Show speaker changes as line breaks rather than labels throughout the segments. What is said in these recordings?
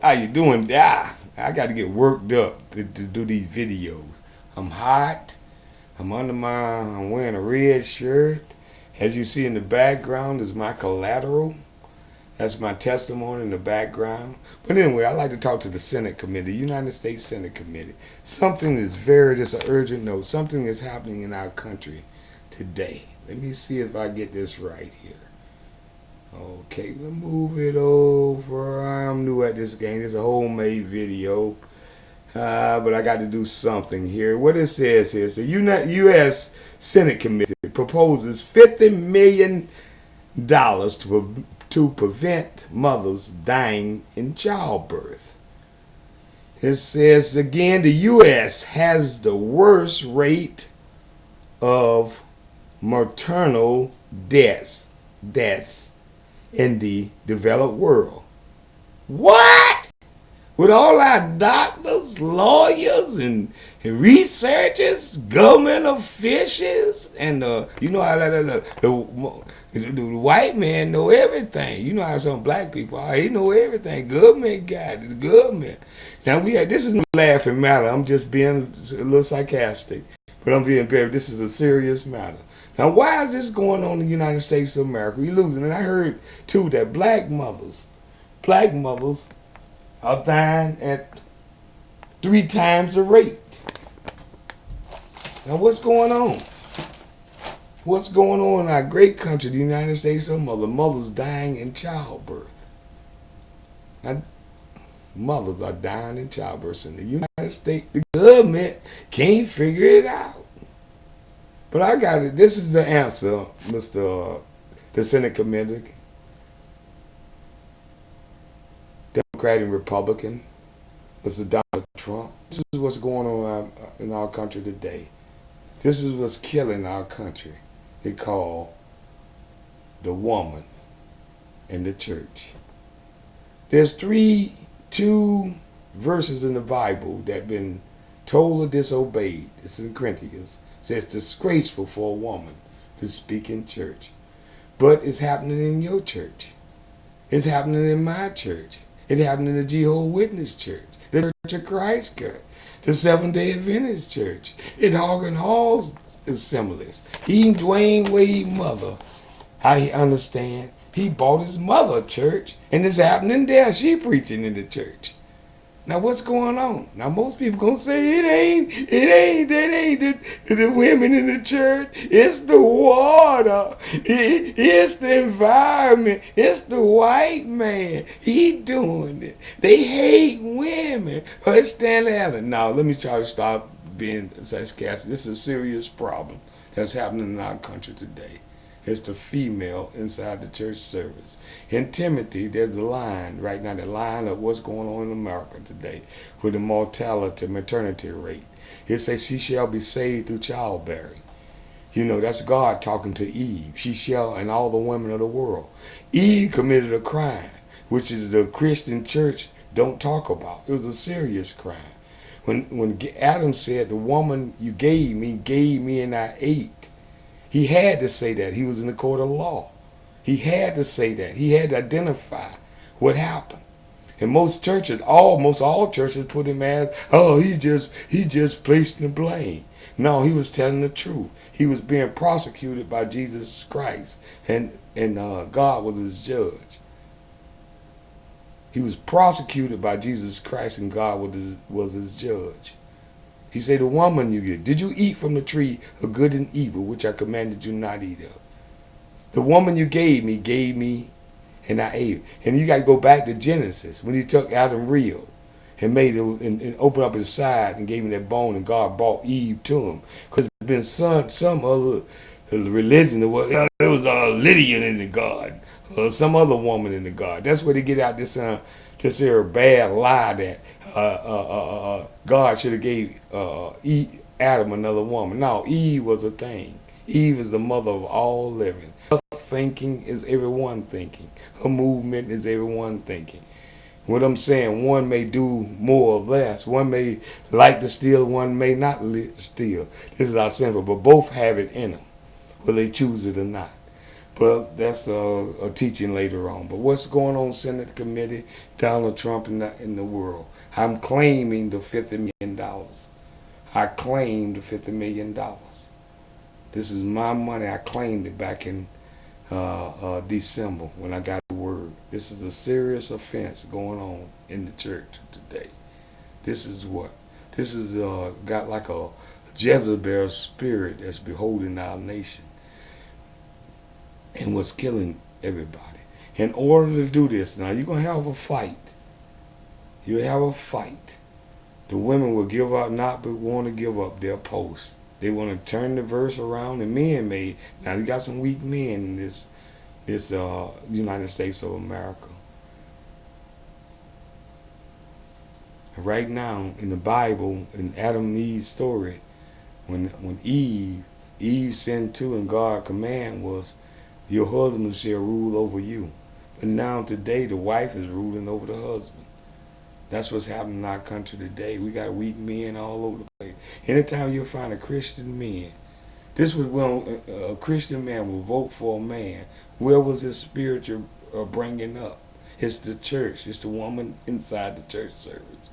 How you doing? I got to get worked up to do these videos. I'm hot. I'm wearing a red shirt. As you see in the background is my collateral. That's my testimony in the background. But anyway, I'd like to talk to the Senate Committee, United States Senate Committee. Something is this is an urgent note. Something is happening in our country today. Let me see if I get this right here. Okay, we'll move it over. I'm new at this game. It's a homemade video. But I got to do something here. What it says here, so U.S. Senate Committee proposes $50 million to prevent mothers dying in childbirth. It says again, the U.S. has the worst rate of maternal deaths in the developed world. What? With all our doctors, lawyers, and researchers, government officials, and the white man know everything. You know how some black people are. He know everything. Government got it. The government. Now this is no laughing matter. I'm just being a little sarcastic, but I'm being very. This is a serious matter. Now, why is this going on in the United States of America? We losing, and I heard too that black mothers are dying at 3 times the rate. Now, what's going on? What's going on in our great country, the United States of America? Mothers dying in childbirth. Now, mothers are dying in childbirth in the United States. The government can't figure it out. But I got it. This is the answer, Mr. The Senate Committee, Democrat and Republican, Mr. Donald Trump. This is what's going on in our country today. This is what's killing our country. They call the woman in the church. There's two verses in the Bible that have been told or disobeyed. It's in Corinthians. It says it's disgraceful for a woman to speak in church. But it's happening in your church. It's happening in my church. It's happening in the Jehovah's Witness Church, the Church of Christ Church, the Seventh-day Adventist Church, in Hogan Hall's assemblies. Even Dwayne Wade's mother, I understand, he bought his mother a church, and it's happening there. She preaching in the church. Now what's going on? Now most people gonna say it ain't the women in the church. It's the water. It's the environment. It's the white man. He doing it. They hate women. Oh, it's Stanley. Now let me try to stop being sarcastic. This is a serious problem that's happening in our country today. It's the female inside the church service. In Timothy, there's a line right now, the line of what's going on in America today with the maternity rate. It says she shall be saved through childbearing. You know, that's God talking to Eve. She shall, and all the women of the world. Eve committed a crime, which is the Christian church don't talk about. It was a serious crime. When Adam said, the woman you gave me and I ate. He had to say that. He was in the court of law. He had to say that. He had to identify what happened. And most churches, almost all churches put him as, oh, he just placed the blame. No, he was telling the truth. He was being prosecuted by Jesus Christ, and God was his judge. He was prosecuted by Jesus Christ, and God was his judge. He said, the woman you get, did you eat from the tree of good and evil, which I commanded you not eat of? The woman you gave me, and I ate. And you got to go back to Genesis, when he took Adam real and made it and opened up his side and gave him that bone, and God brought Eve to him. Because there's been some other religion, there was a Lydian in the garden, or some other woman in the garden. That's where they get out this here bad lie that God should have gave Adam another woman. No, Eve was a thing. Eve is the mother of all living. Her thinking is everyone thinking. Her movement is everyone thinking. What I'm saying, one may do more or less. One may like to steal, one may not steal. This is our simple, but both have it in them, whether they choose it or not. Well, that's a teaching later on. But what's going on, Senate Committee, Donald Trump in the world? I'm claiming the $50 million. I claimed the $50 million. This is my money. I claimed it back in December when I got the word. This is a serious offense going on in the church today. This is what? This is got like a Jezebel spirit that's beholding our nation and what's killing everybody. In order to do this, now you're going to have a fight. You have a fight. The women will give up, not but want to give up their post. They want to turn the verse around. And men made. Now you got some weak men in this United States of America. Right now in the Bible, in Adam and Eve's story, when Eve sinned too, and God's command was, your husband shall rule over you. But now today the wife is ruling over the husband. That's what's happening in our country today. We got weak men all over the place. Anytime you find a Christian man, this was when a Christian man will vote for a man. Where was his spiritual bringing up? It's the church. It's the woman inside the church service.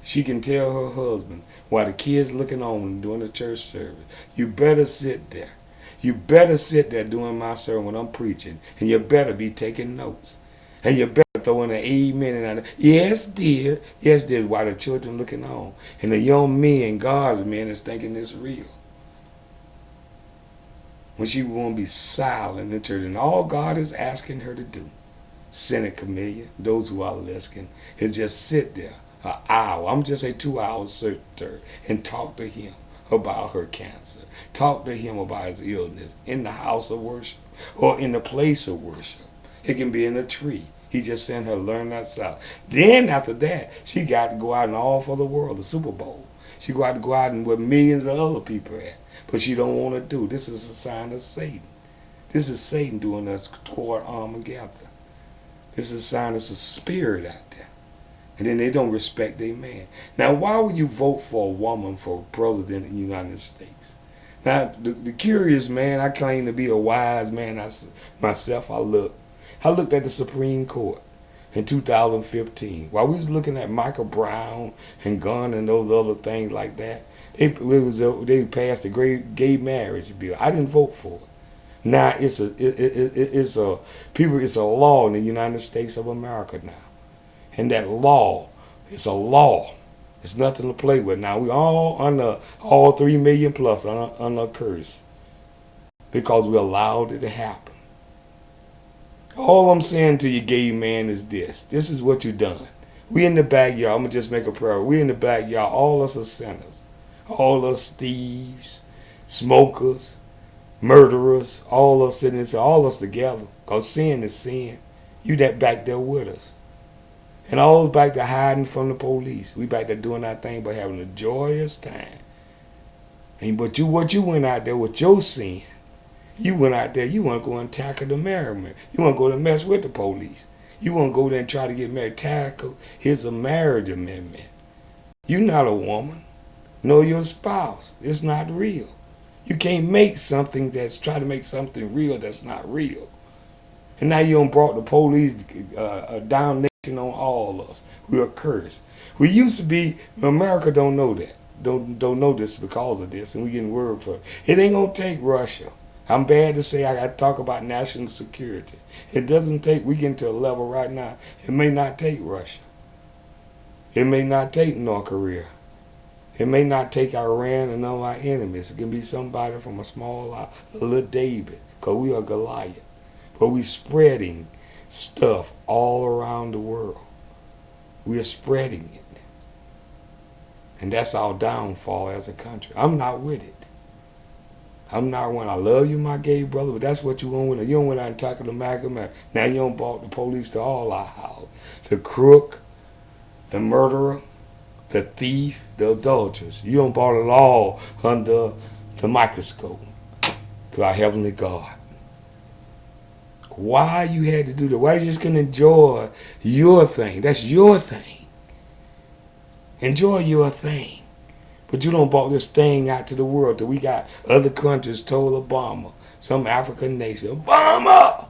She can tell her husband while the kids looking on during the church service, you better sit there. You better sit there doing my sermon when I'm preaching, and you better be taking notes. And you better throw in an amen and yes, dear. Yes, dear, while the children looking on. And the young men, God's men, is thinking it's real. When she won't be silent in the church. And all God is asking her to do, Senate Committee, those who are listening, is just sit there an hour. I'm just say 2 hours, sit there and talk to him about her cancer. Talk to him about his illness in the house of worship or in the place of worship. It can be in a tree. He just sent her to learn that stuff. Then after that, she got to go out and all for the world, the Super Bowl. She got to go out and where millions of other people at. But she don't want to do. This is a sign of Satan. This is Satan doing us toward Armageddon. This is a sign there's a spirit out there. And then they don't respect their man. Now, why would you vote for a woman for president in the United States? Now, the curious man, I claim to be a wise man myself. I looked at the Supreme Court in 2015. While we was looking at Michael Brown and gun and those other things like that, they passed a gay marriage bill. I didn't vote for it. Now it's a law in the United States of America now. And that law, it's a law. It's nothing to play with. Now we all under all 3 million plus under a curse because we allowed it to happen. All I'm saying to you, gay man, is this. This is what you done. We in the backyard. I'm going to just make a prayer. We in the backyard. All us are sinners. All us thieves, smokers, murderers. All us sitting there. All us together. Because sin is sin. You that back there with us. And all back there hiding from the police. We back there doing our thing but having a joyous time. But what you went out there with your sin. You went out there, you want to go and tackle the mayorman. You want to go to mess with the police. You want to go there and try to get married. Tackle. Here's a marriage amendment. You're not a woman. Know your spouse. It's not real. You can't make something try to make something real that's not real. And now you done brought the police domination on all of us. We are cursed. We used to be, America don't know that. Don't know this because of this, and we getting word for it. It ain't going to take Russia. I'm bad to say I got to talk about national security. It doesn't take, we get to a level right now, it may not take Russia. It may not take North Korea. It may not take Iran and none of our enemies. It can be somebody from a small little David, because we are Goliath. But we spreading stuff all around the world. We are spreading it. And that's our downfall as a country. I'm not with it. I'm not one. I love you, my gay brother, but that's what you want with it. You don't went out and tackle the MAGA man. Now you don't brought the police to all our house. The crook, the murderer, the thief, the adulterers. You don't brought it all under the microscope to our heavenly God. Why you had to do that? Why you just couldn't enjoy your thing? That's your thing. Enjoy your thing. But you don't brought this thing out to the world that we got other countries told Obama, some African nation. Obama,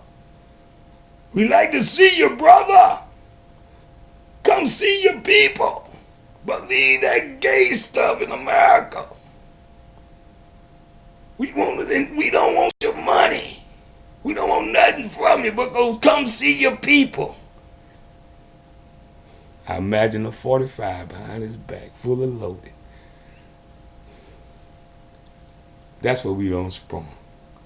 we like to see you, brother. Come see your people. But leave that gay stuff in America. We don't want your money. We don't want nothing from you, but go come see your people. I imagine a 45 behind his back, full of loaded. That's what we don't sprung.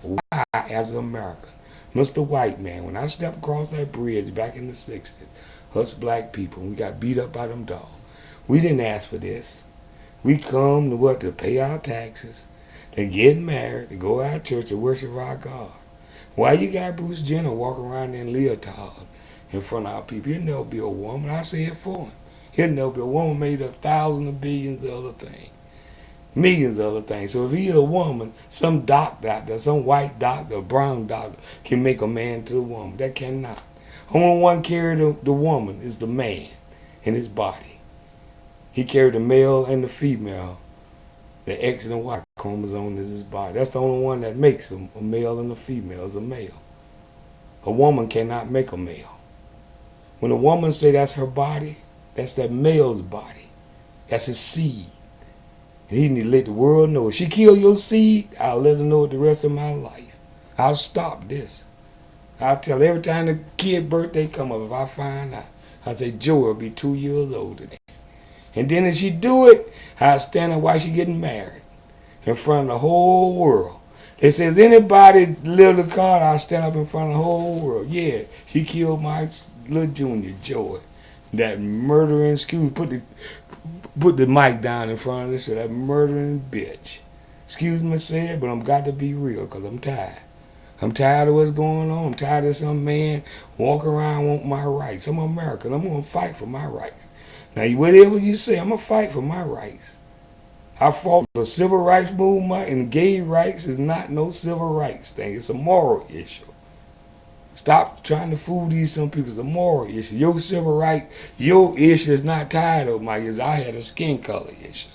Why, as America, Mr. White Man, when I stepped across that bridge back in the 60s, us black people, we got beat up by them dogs. We didn't ask for this. We come to what? To pay our taxes, to get married, to go out to church, to worship our God. Why you got Bruce Jenner walking around in leotards in front of our people? He'll never be a woman. I say it for him. He'll never be a woman made of thousands of billions of other things. Millions of other things. So if he's a woman, some doctor out there, some white doctor, a brown doctor, can make a man to a woman. That cannot. Only one carry the woman is the man in his body. He carried the male and the female. The X and the Y chromosome is his body. That's the only one that makes him a male and a female is a male. A woman cannot make a male. When a woman say that's her body, that's that male's body. That's his seed. And he need to let the world know. If she kill your seed, I'll let her know it the rest of my life. I'll stop this. I'll tell her every time the kid birthday come up, if I find out, I say, Joey will be 2 years older than. And then if she do it, I'll stand there while she getting married in front of the whole world. They say, if anybody live the card, I'll stand up in front of the whole world. Yeah, she killed my little junior, Joey. That murdering, put the mic down in front of this, that murdering bitch. Excuse me, said, but I'm got to be real because I'm tired. I'm tired of what's going on. I'm tired of some man walking around wanting my rights. I'm American. I'm going to fight for my rights. Now, whatever you say, I'm going to fight for my rights. I fought the civil rights movement, and gay rights is not no civil rights thing. It's a moral issue. Stop trying to fool some people. It's a moral issue. Your civil right, your issue is not tied up my issue. I had a skin color issue.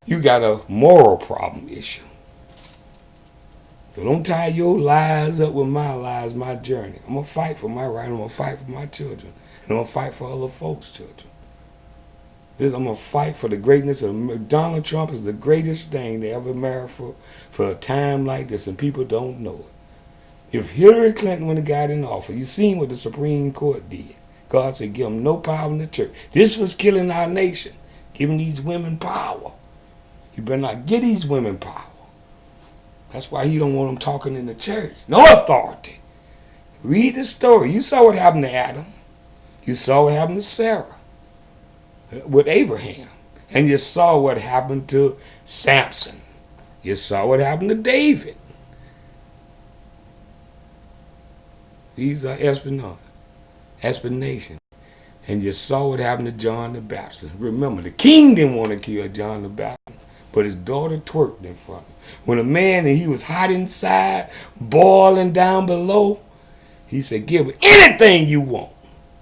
You got a moral problem issue. So don't tie your lies up with my lies, my journey. I'm going to fight for my right. I'm going to fight for my children. And I'm going to fight for other folks' children. I'm going to fight for the greatness of Donald Trump is the greatest thing they ever married for a time like this, and people don't know it. If Hillary Clinton would have got in office, you seen what the Supreme Court did. God said, give them no power in the church. This was killing our nation, giving these women power. You better not give these women power. That's why he don't want them talking in the church. No authority. Read the story. You saw what happened to Adam. You saw what happened to Sarah with Abraham. And you saw what happened to Samson. You saw what happened to David. These are explanation. And you saw what happened to John the Baptist. Remember, the king didn't want to kill John the Baptist, but his daughter twerked in front of him. When a man, and he was hot inside, boiling down below, he said, give her anything you want.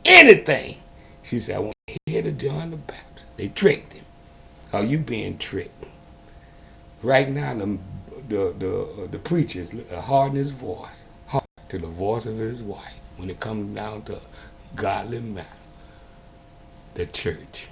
Anything. She said, I want the head of John the Baptist. They tricked him. Are you being tricked? Right now, the preachers harden his voice. To the voice of his wife when it comes down to godly matter. The church.